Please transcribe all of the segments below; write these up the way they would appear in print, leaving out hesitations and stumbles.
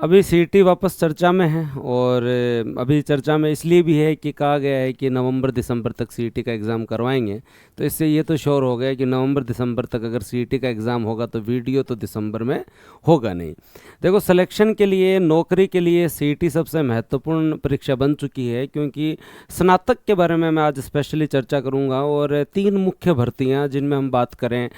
अभी सीईटी वापस चर्चा में है और अभी चर्चा में इसलिए भी है कि कहा गया है कि नवंबर दिसंबर तक सीईटी का एग्ज़ाम करवाएंगे। तो इससे ये तो श्योर हो गया कि नवंबर दिसंबर तक अगर सीईटी का एग्ज़ाम होगा तो वीडियो तो दिसंबर में होगा नहीं। देखो, सिलेक्शन के लिए, नौकरी के लिए सीईटी सबसे महत्वपूर्ण परीक्षा बन चुकी है, क्योंकि स्नातक के बारे में मैं आज स्पेशली चर्चा करूँगा। और तीन मुख्य भर्तियाँ जिनमें हम बात करें,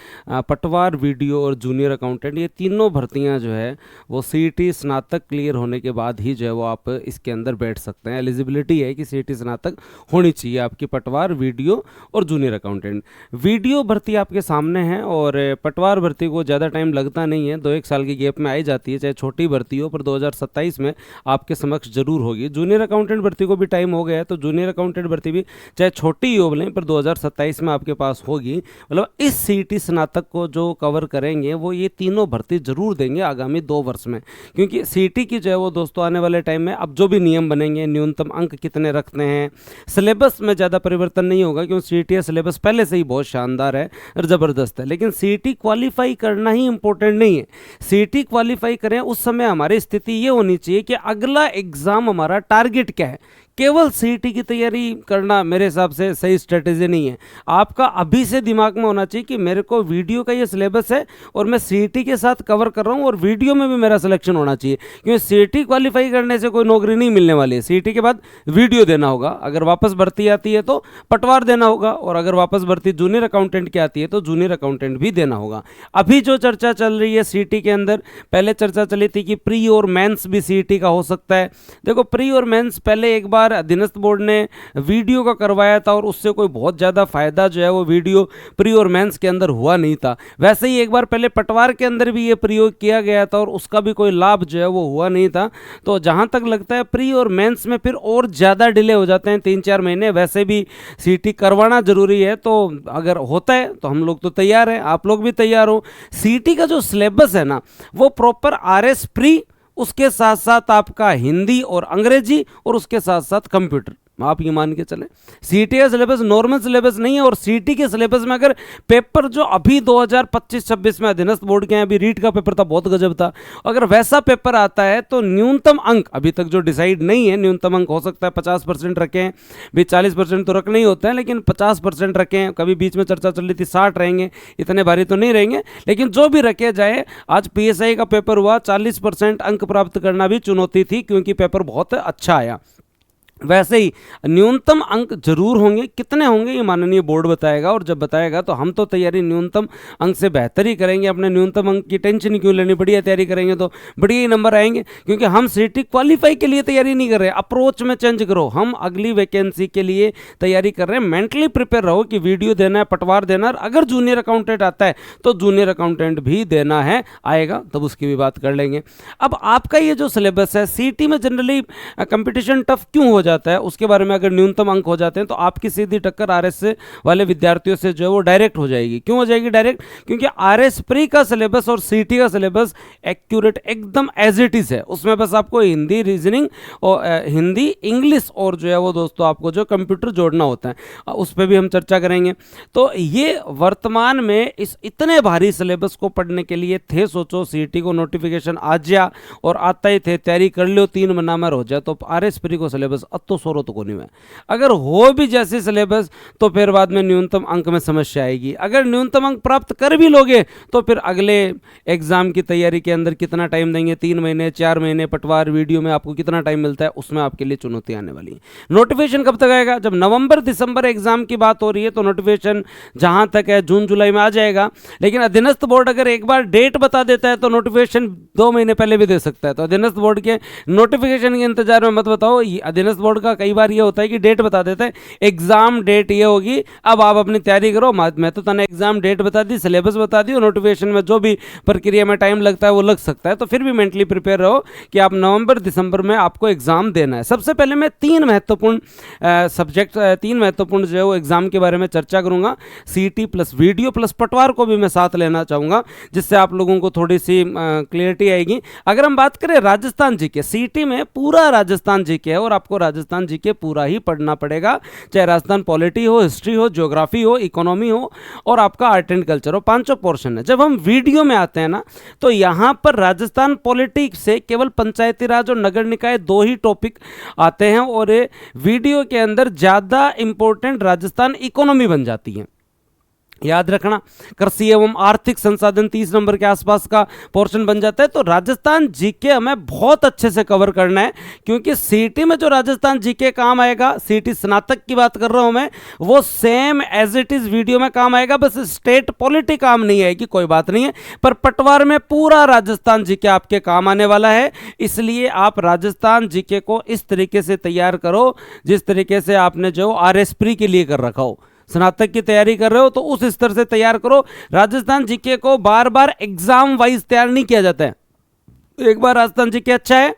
पटवार, वीडियो और जूनियर अकाउंटेंट, ये तीनों भर्तियाँ जो है वो सीईटी स्नातक क्लियर होने के बाद ही जो है वो आप इसके अंदर बैठ सकते हैं। एलिजिबिलिटी है कि सीईटी स्नातक होनी चाहिए आपकी, पटवार, वीडियो और जूनियर अकाउंटेंट। वीडियो भर्ती आपके सामने है और पटवार भर्ती को ज़्यादा टाइम लगता नहीं है, 2-1 साल की गैप में आई जाती है, चाहे छोटी भर्ती हो, पर 2027 में आपके समक्ष जरूर होगी। जूनियर अकाउंटेंट भर्ती को भी टाइम हो गया है, तो जूनियर अकाउंटेंट भर्ती भी चाहे छोटी ही हो बोलें, पर 2027 में आपके पास होगी। मतलब इस सीईटी स्नातक को जो कवर करेंगे वो ये तीनों भर्ती जरूर देंगे आगामी 2 वर्ष में। क्योंकि सीईटी की जो है वो दोस्तों आने वाले टाइम में अब जो भी नियम बनेंगे, न्यूनतम अंक कितने रखते हैं, सिलेबस में ज़्यादा परिवर्तन नहीं होगा, क्योंकि सीईटी का सिलेबस पहले से ही बहुत शानदार है और ज़बरदस्त है। लेकिन सीईटी क्वालिफाई करना ही इंपॉर्टेंट नहीं है। सीईटी क्वालिफाई करें उस समय हमारी स्थिति ये होनी चाहिए कि अगला एग्ज़ाम हमारा टारगेट क्या है। केवल सीईटी की तैयारी करना मेरे हिसाब से सही स्ट्रेटेजी नहीं है। आपका अभी से दिमाग में होना चाहिए कि मेरे को वीडियो का ये सिलेबस है और मैं सीईटी के साथ कवर कर रहा हूँ और वीडियो में भी मेरा सिलेक्शन होना चाहिए, क्योंकि सीईटी क्वालिफाई करने से कोई नौकरी नहीं मिलने वाली है। सीईटी के बाद वीडियो देना होगा, अगर वापस भर्ती आती है तो पटवार देना होगा, और अगर वापस भर्ती जूनियर अकाउंटेंट की आती है तो जूनियर अकाउंटेंट भी देना होगा। अभी जो चर्चा चल रही है सीईटी के अंदर, पहले चर्चा चली थी कि प्री और मेंस भी सीईटी का हो सकता है। देखो, प्री और मेंस पहले एक बार अधीनस्थ बोर्ड ने वीडियो का करवाया था और उससे कोई बहुत ज़्यादा फायदा जो है वो वीडियो प्री और मेंस के अंदर हुआ नहीं था। वैसे ही एक बार पहले पटवार के अंदर भी ये प्रयोग किया गया था और उसका भी कोई लाभ जो है वो हुआ नहीं था। तो जहाँ तक लगता है प्री और मेंस में फिर और ज़्यादा डिले हो जाते हैं, 3-4 महीने। वैसे भी सीईटी करवाना जरूरी है, तो अगर होता है तो हम लोग तो तैयार हैं, आप लोग भी तैयार हो। सीईटी का जो सिलेबस है ना, वो प्रॉपर आरएस प्री, उसके साथ साथ आपका हिंदी और अंग्रेजी, और उसके साथ साथ कंप्यूटर। आप ये मान के चलें सीईटी का सिलेबस नॉर्मल सिलेबस नहीं है। और सीईटी के सिलेबस में अगर पेपर जो अभी 2025-26 में अधीनस्थ बोर्ड के हैं, अभी रीट का पेपर था, बहुत गजब था, अगर वैसा पेपर आता है तो न्यूनतम अंक अभी तक जो डिसाइड नहीं है, न्यूनतम अंक हो सकता है 50% रखें, भी 40% तो रखने ही होते हैं, लेकिन 50% रखें। कभी बीच में चर्चा चल रही थी 60 रहेंगे, इतने भारी तो नहीं रहेंगे, लेकिन जो भी रखे जाए। आज पीएसआई का पेपर हुआ, 40% अंक प्राप्त करना भी चुनौती थी, क्योंकि पेपर बहुत अच्छा आया। वैसे ही न्यूनतम अंक जरूर होंगे, कितने होंगे ये माननीय बोर्ड बताएगा, और जब बताएगा तो हम तो तैयारी न्यूनतम अंक से बेहतर ही करेंगे। अपने न्यूनतम अंक की टेंशन क्यों लेनी, बढ़िया तैयारी करेंगे तो बढ़िया ही नंबर आएंगे। क्योंकि हम सीईटी क्वालिफाई के लिए तैयारी नहीं कर रहे, अप्रोच में चेंज करो, हम अगली वैकेंसी के लिए तैयारी कर रहे हैं। मेंटली प्रिपेयर रहो कि वीडियो देना है, पटवार देना है, अगर जूनियर अकाउंटेंट आता है तो जूनियर अकाउंटेंट भी देना है, आएगा तब उसकी भी बात कर लेंगे। अब आपका ये जो सिलेबस है, सीईटी में जनरली कंपटीशन टफ क्यों हो जाता है, उसके बारे में अगर न्यूनतम अंक हो जाते हैं तो आपकी सीधी टक्कर आरएस वाले विद्यार्थियों से जो है वो डायरेक्ट हो जाएगी। क्यों हो जाएगी डायरेक्ट? क्योंकि आरएस प्री का सिलेबस और सीईटी का सिलेबस एक्यूरेट एकदम एज इट इज है। उसमें बस आपको हिंदी, रीजनिंग और हिंदी, इंग्लिश और जो है वो दोस्तों आपको जो कंप्यूटर जोड़ना होता है, उस पर भी हम चर्चा करेंगे। तो ये वर्तमान में इस इतने भारी सिलेबस को पढ़ने के लिए थे, सोचो सीईटी को नोटिफिकेशन आ जा और आता ही थे, तैयारी कर लो, 3 महीना में हो जाए, तो आरएस प्री को सिलेबस अतो सोरो तो को नहीं है। अगर हो भी जैसे सिलेबस तो फिर बाद में न्यूनतम अंक में समस्या आएगी। अगर न्यूनतम अंक प्राप्त कर भी लोगे तो फिर अगले एग्जाम की तैयारी के अंदर कितना टाइम देंगे, 3 महीने, 4 महीने, पटवार, वीडियो में आपको कितना टाइम मिलता है, उसमें आपके लिए चुनौती आने वाली है। नोटिफिकेशन कब तक आएगा? जब नवंबर दिसंबर एग्जाम की बात हो रही है तो नोटिफिकेशन जहां तक है जून जुलाई में आ जाएगा। लेकिन अधीनस्थ बोर्ड अगर एक बार डेट बता देता है तो नोटिफिकेशन 2 महीने पहले भी दे सकता है। तो अधीनस्थ बोर्ड के नोटिफिकेशन के इंतजार में मत बताओ। अधीनस्थ बोर्ड का कई बार ये होता है कि डेट बता देते हैं, एग्जाम डेट ये होगी, अब आप अपनी तैयारी करो। मैं तो तने एग्जाम डेट बता दी, सिलेबस बता दी, और नोटिफिकेशन में जो भी प्रक्रिया में टाइम लगता है वो लग सकता है। तो फिर भी मेंटली प्रिपेयर रहो कि आप नवंबर दिसंबर में आपको एग्जाम देना है। सबसे पहले मैं 3 महत्वपूर्ण सब्जेक्ट, 3 महत्वपूर्ण जो है वो एग्जाम के बारे में चर्चा करूंगा। सीईटी प्लस वीडियो प्लस पटवार को भी मैं साथ लेना चाहूंगा, जिससे आप लोगों को थोड़ी सी क्लियरिटी आएगी। अगर हम बात करें राजस्थान जीके, सीईटी में पूरा राजस्थान जीके है और आपको राजस्थान राजस्थान जीके पूरा ही पढ़ना पड़ेगा, चाहे राजस्थान पॉलिटी हो, हिस्ट्री हो, ज्योग्राफी हो, इकोनॉमी हो और आपका आर्ट एंड कल्चर हो, पांचों पोर्शन है। जब हम वीडियो में आते हैं ना, तो यहां पर राजस्थान पॉलिटिक्स से केवल पंचायती राज और नगर निकाय दो ही टॉपिक आते हैं और वीडियो के अंदर ज्यादा इंपॉर्टेंट राजस्थान इकोनॉमी बन जाती है। याद रखना, कृषि एवं आर्थिक संसाधन 30 नंबर के आसपास का पोर्शन बन जाता है। तो राजस्थान जीके हमें बहुत अच्छे से कवर करना है, क्योंकि सीटी में जो राजस्थान जीके काम आएगा, सीटी स्नातक की बात कर रहा हूं मैं, वो same as it is video में काम आएगा, बस स्टेट पॉलिटी काम नहीं आएगी, कोई बात नहीं है। पर पटवार में पूरा राजस्थान जीके आपके काम आने वाला है। इसलिए आप राजस्थान जीके को इस तरीके से तैयार करो जिस तरीके से आपने जो RS प्री के लिए कर रखा हो, स्नातक की तैयारी कर रहे हो तो उस स्तर से तैयार करो। राजस्थान जीके को बार बार एग्जाम वाइज तैयार नहीं किया जाता है। एक बार राजस्थान जीके अच्छा है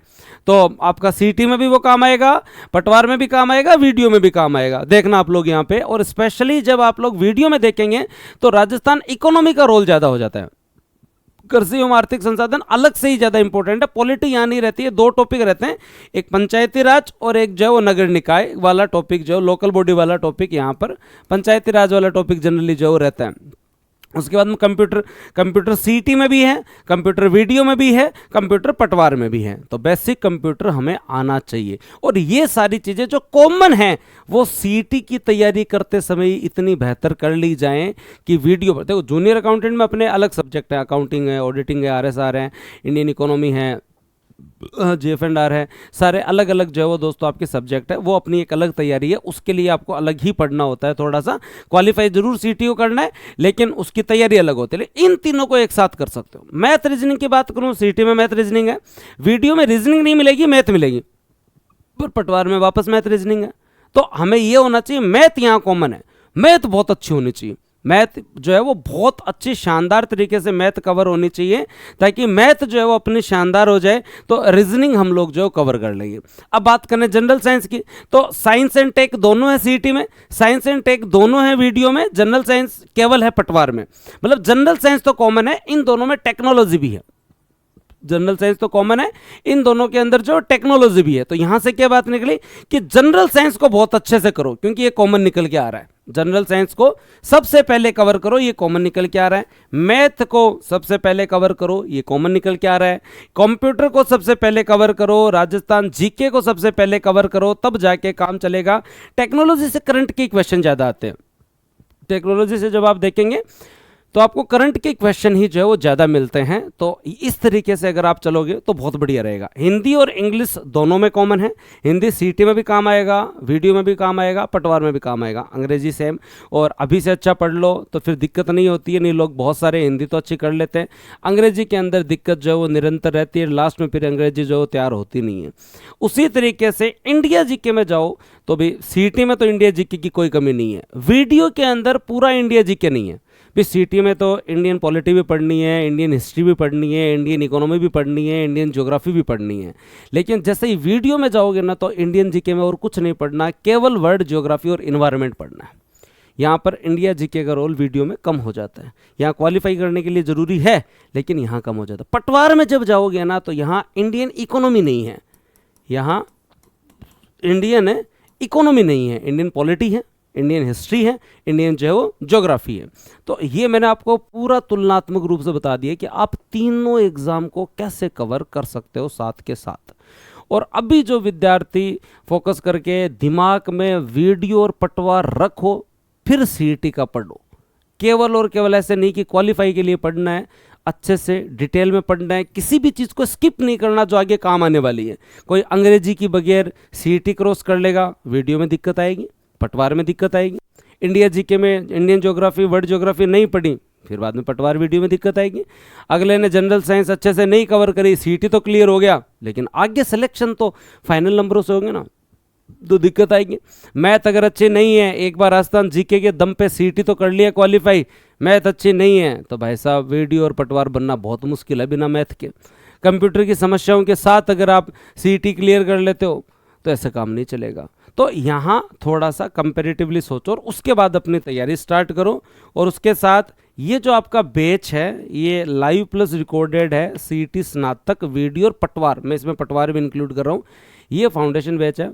तो आपका सीटी में भी वो काम आएगा, पटवार में भी काम आएगा, वीडियो में भी काम आएगा। देखना आप लोग यहाँ पे, और स्पेशली जब आप लोग वीडियो में देखेंगे तो राजस्थान इकोनॉमी का रोल ज्यादा हो जाता है। कृषि एवं आर्थिक संसाधन अलग से ही ज्यादा इंपॉर्टेंट है, पॉलिटी यहां नहीं रहती है। दो टॉपिक रहते हैं, एक पंचायती राज और एक जो है वो नगर निकाय वाला टॉपिक, जो लोकल बॉडी वाला टॉपिक, यहां पर पंचायती राज वाला टॉपिक जनरली जो रहता है। उसके बाद में कंप्यूटर सीटी में भी है, कंप्यूटर वीडियो में भी है, कंप्यूटर पटवार में भी है। तो बेसिक कंप्यूटर हमें आना चाहिए, और ये सारी चीजें जो कॉमन हैं वो सीटी की तैयारी करते समय इतनी बेहतर कर ली जाएं कि वीडियो पर देखो। जूनियर अकाउंटेंट में अपने अलग सब्जेक्ट है, अकाउंटिंग है, ऑडिटिंग है, RSR है, इंडियन इकोनॉमी है, JF&R है, सारे अलग अलग जो है वो दोस्तों आपके सब्जेक्ट है, वो अपनी एक अलग तैयारी है। उसके लिए आपको अलग ही पढ़ना होता है, थोड़ा सा क्वालिफाई जरूर CTO करना है, लेकिन उसकी तैयारी अलग होती है। इन तीनों को एक साथ कर सकते हो। मैथ रीजनिंग की बात करूं, सीटी में मैथ रीजनिंग है, वीडियो में रीजनिंग नहीं मिलेगी, मैथ मिलेगी, पर पटवार में वापस मैथ रीजनिंग है। तो हमें यह होना चाहिए, मैथ यहां कॉमन है, मैथ बहुत अच्छी होनी चाहिए, मैथ जो है वो बहुत अच्छी शानदार तरीके से मैथ कवर होनी चाहिए, ताकि मैथ जो है वो अपनी शानदार हो जाए तो रीजनिंग हम लोग जो कवर कर लेंगे। अब बात करें जनरल साइंस की, तो साइंस एंड टेक दोनों है सीटी में, साइंस एंड टेक दोनों है वीडियो में, जनरल साइंस केवल है पटवार में। मतलब जनरल साइंस तो कॉमन है, इन दोनों में टेक्नोलॉजी भी है। जनरल साइंस तो कॉमन है, इन दोनों के अंदर जो टेक्नोलॉजी भी है। तो यहां से क्या बात निकली कि जनरल साइंस को बहुत अच्छे से करो, क्योंकि ये कॉमन निकल के आ रहा है। जनरल साइंस को सबसे पहले कवर करो, ये कॉमन निकल के आ रहा है। मैथ को सबसे पहले कवर करो, ये कॉमन निकल के आ रहा है। कंप्यूटर को सबसे पहले कवर करो, राजस्थान जीके को सबसे पहले कवर करो, तब जाके काम चलेगा। टेक्नोलॉजी से करंट के क्वेश्चन ज्यादा आते हैं। टेक्नोलॉजी से जब आप देखेंगे तो आपको करंट के क्वेश्चन ही जो है वो ज़्यादा मिलते हैं। तो इस तरीके से अगर आप चलोगे तो बहुत बढ़िया रहेगा। हिंदी और इंग्लिश दोनों में कॉमन है, हिंदी सीटी में भी काम आएगा, वीडियो में भी काम आएगा, पटवार में भी काम आएगा। अंग्रेजी सेम, और अभी से अच्छा पढ़ लो तो फिर दिक्कत नहीं होती है। नहीं, लोग बहुत सारे हिंदी तो अच्छी कर लेते हैं, अंग्रेजी के अंदर दिक्कत जो है वो निरंतर रहती है, लास्ट में फिर अंग्रेजी जो है तैयार होती नहीं है। उसी तरीके से इंडिया जीके में जाओ तो भी सीटी में तो इंडिया जीके की कोई कमी नहीं है, वीडियो के अंदर पूरा इंडिया जीके नहीं है। भी सीटी में तो इंडियन पॉलिटी भी पढ़नी है, इंडियन हिस्ट्री भी पढ़नी है, इंडियन इकोनॉमी भी पढ़नी है, इंडियन ज्योग्राफी भी पढ़नी है। लेकिन जैसे ही वीडियो में जाओगे ना तो इंडियन जीके में और कुछ नहीं पढ़ना, केवल वर्ल्ड ज्योग्राफी और इन्वायरमेंट पढ़ना है। यहाँ पर इंडिया जीके का रोल वीडियो में कम हो जाता है। यहाँ क्वालिफाई करने के लिए ज़रूरी है, लेकिन यहाँ कम हो जाता है। पटवार में जब जाओगे ना तो यहाँ इंडियन इकोनॉमी नहीं है, यहाँ इंडियन इकोनॉमी नहीं है, इंडियन पॉलिटी है, इंडियन हिस्ट्री है, इंडियन जो है वो ज्योग्राफी है। तो ये मैंने आपको पूरा तुलनात्मक रूप से बता दिया कि आप तीनों एग्जाम को कैसे कवर कर सकते हो साथ के साथ। और अभी जो विद्यार्थी फोकस करके दिमाग में वीडियो और पटवार रखो, फिर सीईटी का पढ़ो। केवल और केवल ऐसे नहीं कि क्वालिफाई के लिए पढ़ना है, अच्छे से डिटेल में पढ़ना है, किसी भी चीज़ को स्किप नहीं करना जो आगे काम आने वाली है। कोई अंग्रेजी की बगैर सीईटी क्रॉस कर लेगा, वीडियो में दिक्कत आएगी, पटवार में दिक्कत आएगी। इंडिया जीके में इंडियन ज्योग्राफी, वर्ल्ड ज्योग्राफी नहीं पढ़ी, फिर बाद में पटवार वीडियो में दिक्कत आएगी। अगले ने जनरल साइंस अच्छे से नहीं कवर करी, सीटी तो क्लियर हो गया, लेकिन आगे सिलेक्शन तो फाइनल नंबरों से होंगे ना, तो दिक्कत आएगी। मैथ अगर अच्छी नहीं है, एक बार राजस्थान जीके के दम पे सीटी तो कर लिया क्वालिफाई, मैथ अच्छी नहीं है तो भाई साहब वीडियो और पटवार बनना बहुत मुश्किल है बिना मैथ के। कंप्यूटर की समस्याओं के साथ अगर आप सीटी क्लियर कर लेते हो तो ऐसा काम नहीं चलेगा। तो यहाँ थोड़ा सा कंपैरेटिवली सोचो और उसके बाद अपनी तैयारी स्टार्ट करो। और उसके साथ ये जो आपका बैच है ये लाइव प्लस रिकॉर्डेड है, सीटी स्नातक, वीडियो और पटवार, मैं इसमें पटवार भी इंक्लूड कर रहा हूँ। ये फाउंडेशन बैच है,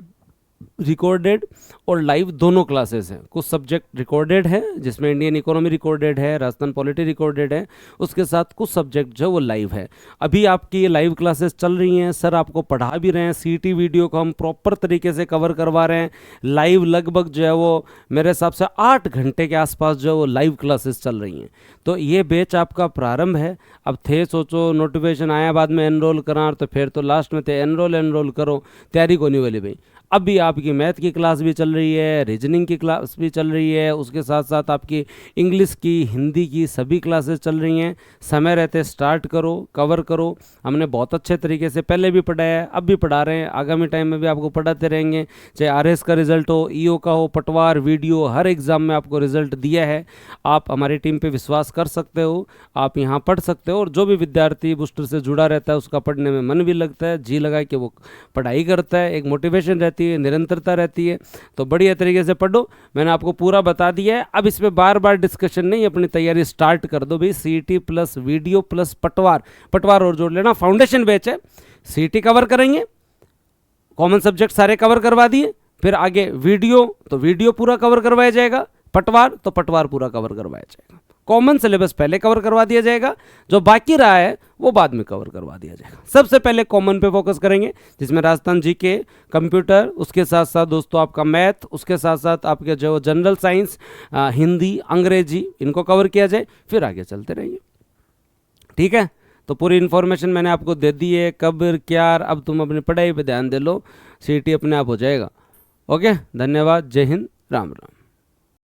रिकॉर्डेड और लाइव दोनों क्लासेस हैं। कुछ सब्जेक्ट रिकॉर्डेड है जिसमें इंडियन इकोनॉमी रिकॉर्डेड है, राजस्थान पॉलिटी रिकॉर्डेड है, उसके साथ कुछ सब्जेक्ट जो है वो लाइव है। अभी आपकी ये लाइव क्लासेस चल रही हैं, सर आपको पढ़ा भी रहे हैं, सीटी वीडियो को हम प्रॉपर तरीके से कवर करवा रहे हैं लाइव। लगभग जो है वो मेरे हिसाब से 8 घंटे के आसपास जो है वो लाइव क्लासेस चल रही हैं। तो ये बैच आपका प्रारंभ है। अब थे सोचो नोटिफिकेशन आया बाद में एनरोल करा, तो फिर तो लास्ट में थे एनरोल करो, तैयारी को नहीं वाली भाई। अब भी आपकी मैथ की क्लास भी चल रही है, रीजनिंग की क्लास भी चल रही है, उसके साथ साथ आपकी इंग्लिश की, हिंदी की सभी क्लासेस चल रही हैं। समय रहते स्टार्ट करो, कवर करो। हमने बहुत अच्छे तरीके से पहले भी पढ़ाया है, अब भी पढ़ा रहे हैं, आगामी टाइम में भी आपको पढ़ाते रहेंगे। चाहे आरएस का रिजल्ट हो, ईओ का हो, पटवार, वीडियो, हर एग्ज़ाम में आपको रिजल्ट दिया है। आप हमारी टीम पे विश्वास कर सकते हो, आप यहाँ पढ़ सकते हो। और जो भी विद्यार्थी बूस्टर से जुड़ा रहता है उसका पढ़ने में मन भी लगता है, जी लगा कि वो पढ़ाई करता है, एक मोटिवेशन रहती है, निरंतरता रहती है। तो बढ़िया तरीके से पढ़ो, मैंने आपको पूरा बता दिया है। अब इसमें बार बार डिस्कशन नहीं, अपनी तैयारी स्टार्ट कर दो भाई। सीटी प्लस वीडियो प्लस पटवार और जोड़ लेना। फाउंडेशन बैच है, सीटी कवर करेंगे, कॉमन सब्जेक्ट सारे कवर करवा दिए, फिर आगे वीडियो तो वीडियो पूरा कवर करवाया जाएगा, पटवार तो पटवार पूरा कवर करवाया जाएगा। कॉमन सिलेबस पहले कवर करवा दिया जाएगा, जो बाकी रहा है वो बाद में कवर करवा दिया जाएगा। सबसे पहले कॉमन पे फोकस करेंगे, जिसमें राजस्थान जीके, कंप्यूटर, उसके साथ साथ दोस्तों आपका मैथ, उसके साथ साथ आपके जो जनरल साइंस, हिंदी, अंग्रेजी, इनको कवर किया जाए, फिर आगे चलते रहिए। ठीक है, तो पूरी इन्फॉर्मेशन मैंने आपको दे दी है, कब क्या। अब तुम अपनी पढ़ाई पे ध्यान दे लो, सीटी अपने आप हो जाएगा। ओके, धन्यवाद, जय हिंद, राम राम।